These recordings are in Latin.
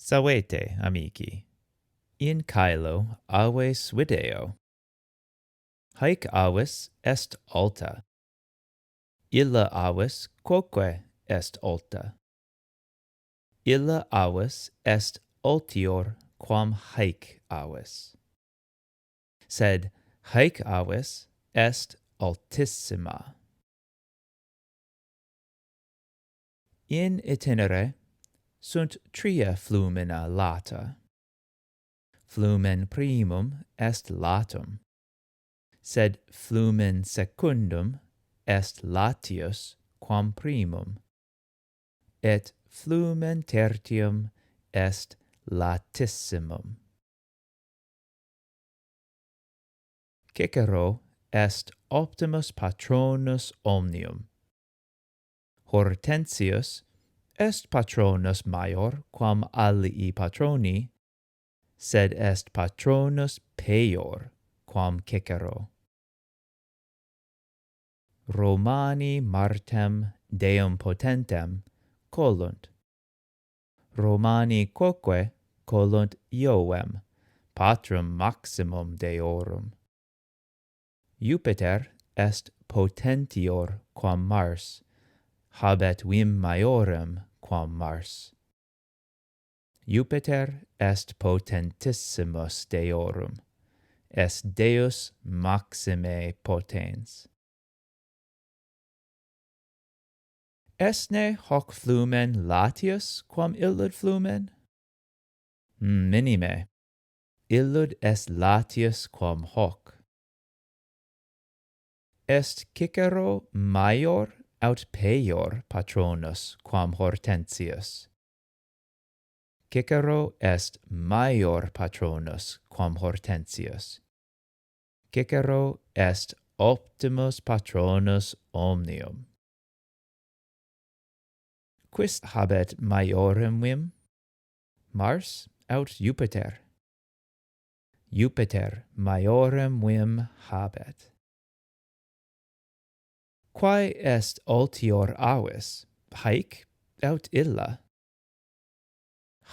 Savete, amici. In caelo aves video. Haec aves est alta. Illa aves quoque est alta. Illa aves est altior quam haec aves. Sed haec aves est altissima. In itinere sunt tria flumina lata. Flumen primum est latum, sed flumen secundum est latius quam primum, et flumen tertium est latissimum. Cicero est optimus patronus omnium. Hortensius est patronus maior quam alii patroni, sed est patronus peior quam Cicero. Romani Martem Deum potentem colunt. Romani quoque colunt Ioem, patrum maximum Deorum. Jupiter est potentior quam Mars, habet vim maiorem quam Mars. Jupiter est potentissimus Deorum, est Deus maxime potens. Esne hoc flumen latius quam illud flumen? Minime, illud est latius quam hoc. Est Cicero maior aut peior patronus quam Hortensius? Cicero est maior patronus quam Hortensius. Cicero est optimus patronus omnium. Quis habet maiorem vim? Mars aut Jupiter? Jupiter maiorem vim habet. Quae est altior avis, haec aut illa?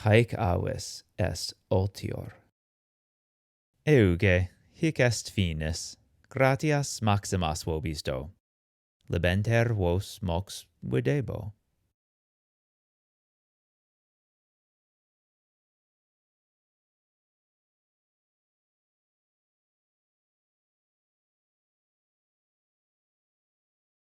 Haec avis est altior. Euge, hic est finis. Gratias maximas vobis do. Libenter vos mox videbo.